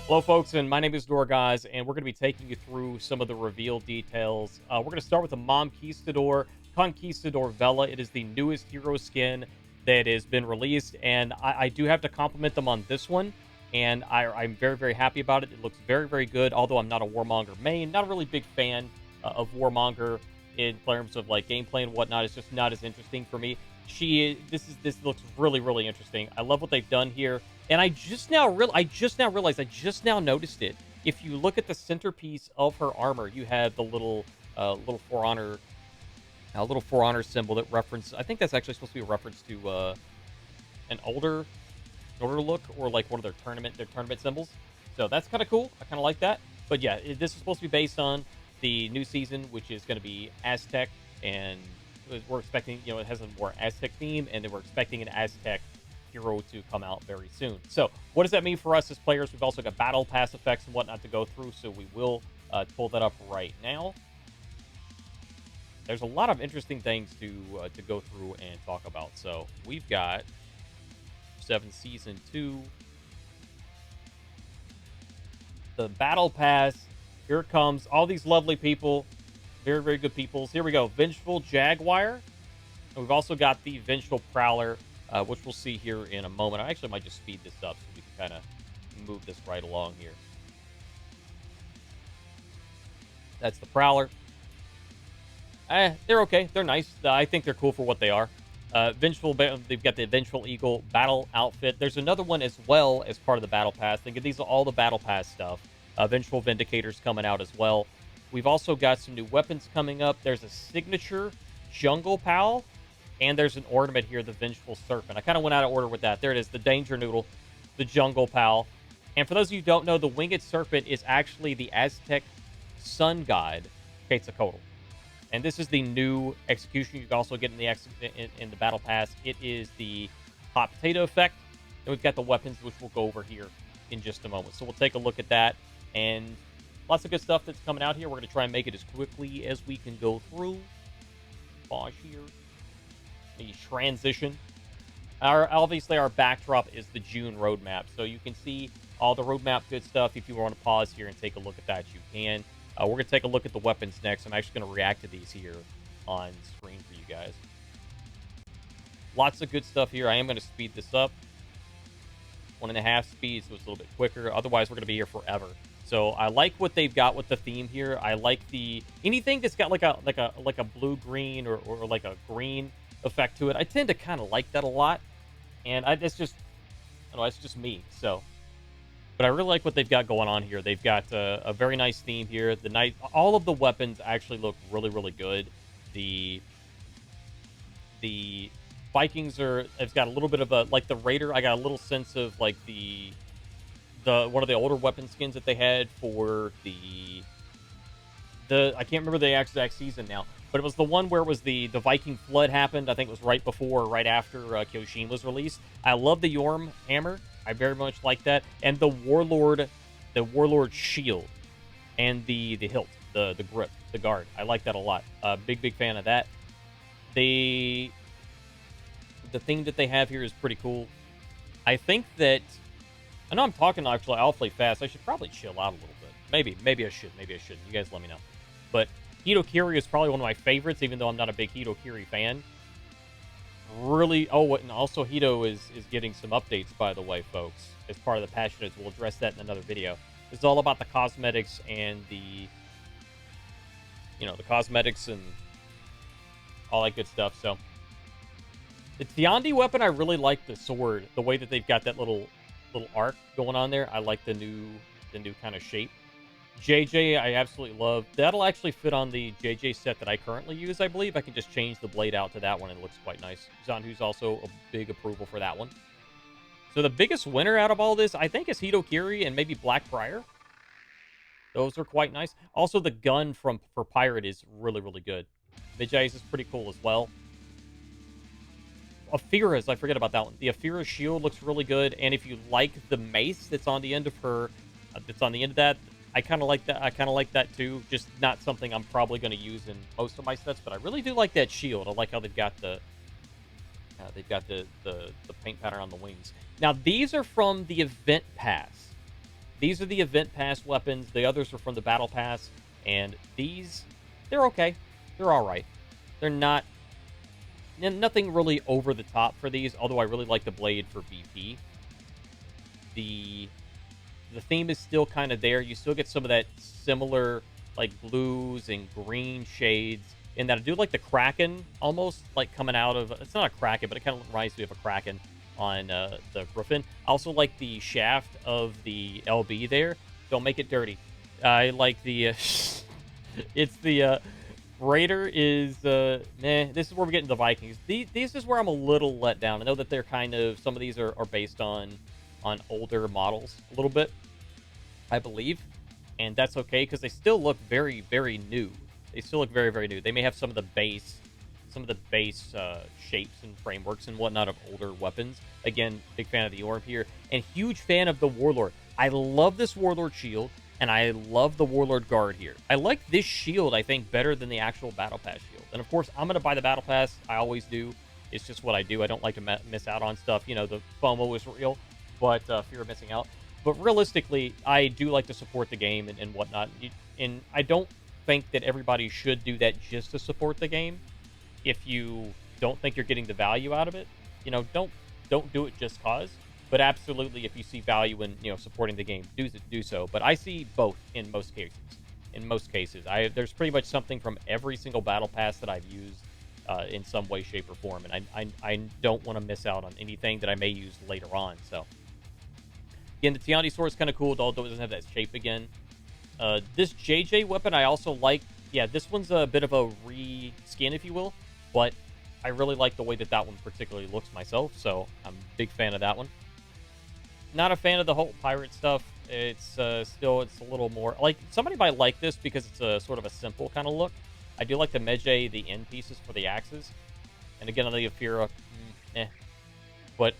Hello, folks, and my name is Norgoz, and we're going to be taking you through some of the reveal details. We're going to start with the MOMquistador Conquistador Vela. It is the newest hero skin that has been released, and I do have to compliment them on this one, and I'm very, very happy about it. It looks very, very good, although I'm not a Warmonger main, not a really big fan of Warmonger in terms of like gameplay and whatnot. It's just not as interesting for me. This looks really, really interesting. I love what they've done here. And I just now realized, I just now noticed it. If you look at the centerpiece of her armor, you have the little For Honor, little For Honor symbol that reference. I think that's actually supposed to be a reference to an older look, or like one of their tournament symbols. So that's kind of cool. I kind of like that. But yeah, this is supposed to be based on the new season, which is going to be Aztec, and we're expecting, it has a more Aztec theme, and then we're expecting an Aztec hero to come out very soon. So what does that mean for us as players? We've also got battle pass effects and whatnot to go through, so we will pull that up right now. There's a lot of interesting things to go through and talk about. So we've got 7 Season 2, the battle pass. Here it comes. All these lovely people, very, very good peoples. Here we go. Vengeful Jaguar. And we've also got the Vengeful Prowler, which we'll see here in a moment. I actually might just speed this up so we can kind of move this right along here. That's the Prowler. They're okay. They're nice. I think they're cool for what they are. They've got the Vengeful Eagle battle outfit. There's another one as well as part of the battle pass. Think of these are all the battle pass stuff. Vengeful Vindicators coming out as well. We've also got some new weapons coming up. There's a signature Jungle Pal. And there's an ornament here, the Vengeful Serpent. I kind of went out of order with that. There it is, the Danger Noodle, the Jungle Pal. And for those of you who don't know, the Winged Serpent is actually the Aztec sun god, Quetzalcoatl. And this is the new execution you can also get in the Battle Pass. It is the hot potato effect. And we've got the weapons, which we'll go over here in just a moment. So we'll take a look at that. And lots of good stuff that's coming out here. We're going to try and make it as quickly as we can go through. Pause here. The transition. Obviously, our backdrop is the June roadmap, so you can see all the roadmap good stuff. If you want to pause here and take a look at that, you can. We're going to take a look at the weapons next. I'm actually going to react to these here on screen for you guys. Lots of good stuff here. I am going to speed this up. 1.5 speed, so it's a little bit quicker. Otherwise, we're going to be here forever. So I like what they've got with the theme here. I like anything that's got like a blue green or like a green effect to it. I tend to kind of like that a lot, and it's just me. So, but I really like what they've got going on here. They've got a very nice theme here. All of the weapons actually look really, really good. The Vikings have got a little bit of a, like the Raider. I got a little sense of like the one of the older weapon skins that they had for the I can't remember the exact season now. But it was the one where it was the Viking flood happened. I think it was right before or right after Kyojin was released. I love the Yorm hammer. I very much like that. And the Warlord shield. And the hilt, the grip, the guard. I like that a lot. Big, big fan of that. The thing that they have here is pretty cool. I think that, I know I'm talking actually awfully fast. I should probably chill out a little bit. Maybe I should. Maybe I shouldn't. You guys let me know. But Hitokiri is probably one of my favorites, even though I'm not a big Hitokiri fan. Really, and also Hito is getting some updates, by the way, folks, as part of the patch notes. We'll address that in another video. It's all about the cosmetics and the cosmetics and all that good stuff. So the Tiandi weapon, I really like the sword, the way that they've got that little arc going on there. I like the new kind of shape. JJ, I absolutely love. That'll actually fit on the JJ set that I currently use, I believe. I can just change the blade out to that one, and it looks quite nice. Zanhu's also a big approval for that one. So the biggest winner out of all this, I think, is Hitokiri and maybe Blackbriar. Those are quite nice. Also, the gun for Pirate is really, really good. Vijay's is pretty cool as well. Afira's, I forget about that one. The Afira shield looks really good, and if you like the mace that's on the end of her, that, I kind of like that. I kind of like that too. Just not something I'm probably going to use in most of my sets, but I really do like that shield. I like how they've got the paint pattern on the wings. Now these are from the event pass. These are the event pass weapons. The others are from the battle pass, and they're okay. They're all right. They're not nothing really over the top for these. Although I really like the blade for VP. The the theme is still kind of there. You still get some of that similar like blues and green shades. In that I do like the Kraken almost like coming out of it's not a Kraken, but it kind of reminds me of a Kraken on the Griffin. I also like the shaft of the LB there. Don't make it dirty. I like the it's the Raider is meh. This is where we get into the Vikings. These is where I'm a little let down. I know that they're kind of some of these are based on older models a little bit, I believe, and that's okay because they still look very, very new. They still look very, very new. They may have some of the base shapes and frameworks and whatnot of older weapons. Again, big fan of the Orb here, and huge fan of the Warlord. I love this Warlord shield, and I love the Warlord guard here. I like this shield, I think, better than the actual Battle Pass shield. And of course, I'm going to buy the Battle Pass. I always do. It's just what I do. I don't like to miss out on stuff. You know, the FOMO is real, but fear of missing out. But realistically, I do like to support the game and whatnot. And I don't think that everybody should do that just to support the game. If you don't think you're getting the value out of it, you know, don't do it just cause. But absolutely, if you see value in supporting the game, do so. But I see both in most cases. In most cases, there's pretty much something from every single battle pass that I've used in some way, shape, or form, and I don't want to miss out on anything that I may use later on. So again, the Tiani sword is kind of cool, although it doesn't have that shape again. This JJ weapon I also like. Yeah, this one's a bit of a reskin, if you will, but I really like the way that one particularly looks myself, so I'm a big fan of that one. Not a fan of the whole pirate stuff. It's still, it's a little more, like, somebody might like this because it's a sort of a simple kind of look. I do like the Medjay, the end pieces for the axes. And again, on the Afira, But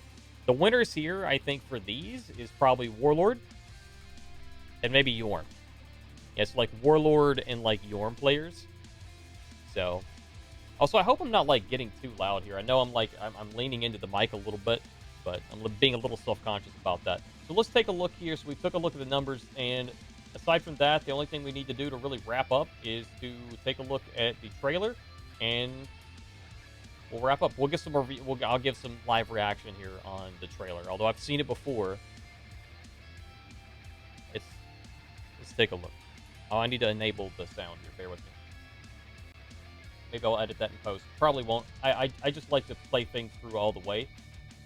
the winners here, I think, for these is probably Warlord and maybe Yorm. It's like Warlord and like Yorm players. So, also, I hope I'm not like getting too loud here. I know I'm leaning into the mic a little bit, but I'm being a little self-conscious about that. So let's take a look here. So we took a look at the numbers, and aside from that, the only thing we need to do to really wrap up is to take a look at the trailer, and we'll wrap up. We'll get some I'll give some live reaction here on the trailer. Although I've seen it before. Let's take a look. Oh, I need to enable the sound here. Bear with me. Maybe I'll edit that in post. Probably won't. I just like to play things through all the way.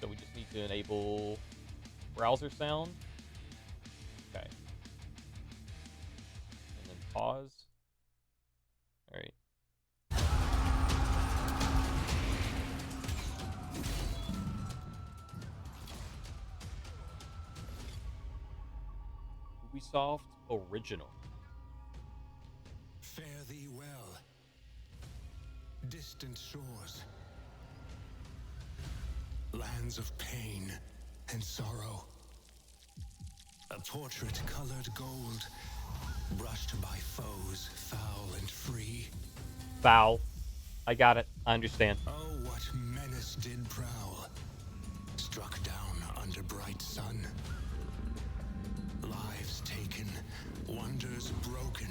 So we just need to enable browser sound. Okay. And then pause. All right. Ubisoft Original. Fare thee well. Distant shores. Lands of pain and sorrow. A portrait colored gold, brushed by foes foul and free. Foul. I got it. I understand. Oh, what menace did prowl, struck down under bright sun. Lives taken, wonders broken,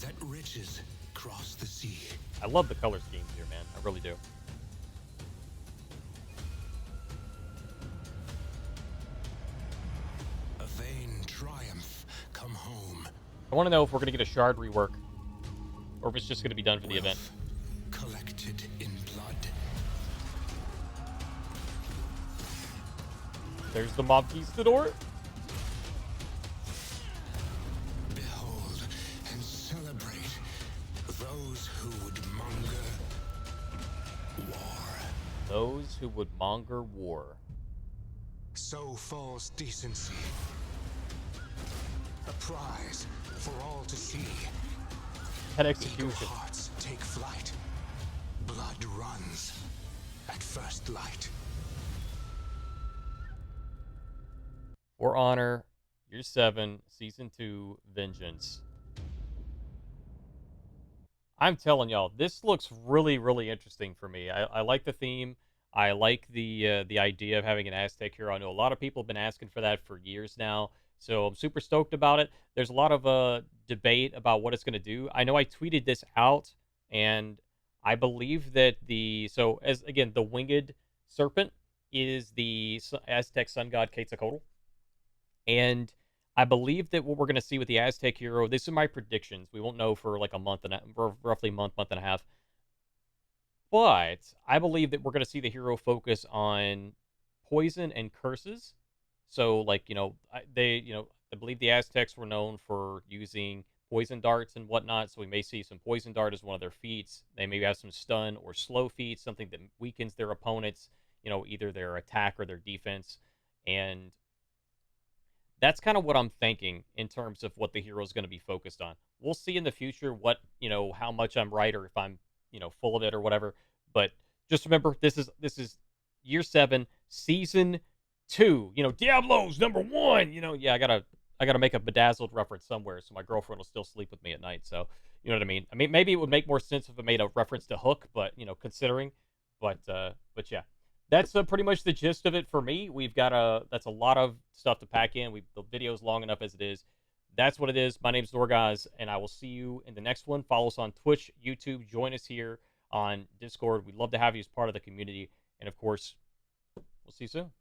that riches cross the sea. I love the color schemes here, man. I really do. A vain triumph come home. I want to know if we're going to get a shard rework, or if it's just going to be done for the event. Collected in blood. There's the MOMquistador. Behold and celebrate those who would monger war. Those who would monger war. So falls decency. A prize for all to see. That Eagle execution. hearts take flight. Blood runs at first light. For Honor, Year 7, Season 2, Vengeance. I'm telling y'all, this looks really, really interesting for me. I like the theme. I like the idea of having an Aztec hero. I know a lot of people have been asking for that for years now. So I'm super stoked about it. There's a lot of debate about what it's going to do. I know I tweeted this out, and I believe that so as again the winged serpent is the Aztec sun god Quetzalcoatl, and I believe that what we're going to see with the Aztec hero. These are my predictions. We won't know for like a month and roughly month and a half. But I believe that we're going to see the hero focus on poison and curses. So, like, I believe the Aztecs were known for using poison darts and whatnot. So we may see some poison dart as one of their feats. They maybe have some stun or slow feats, something that weakens their opponents, either their attack or their defense. And that's kind of what I'm thinking in terms of what the hero is going to be focused on. We'll see in the future how much I'm right or if I'm, full of it or whatever. But just remember, this is year 7, season 2. Diablo's #1. Yeah, I gotta make a bedazzled reference somewhere so my girlfriend will still sleep with me at night. So you know what I mean. I mean, maybe it would make more sense if I made a reference to Hook, but considering, but yeah, that's pretty much the gist of it for me. That's a lot of stuff to pack in. The video's long enough as it is. That's what it is. My name's Norgoz, and I will see you in the next one. Follow us on Twitch, YouTube. Join us here on Discord. We'd love to have you as part of the community. And of course, we'll see you soon.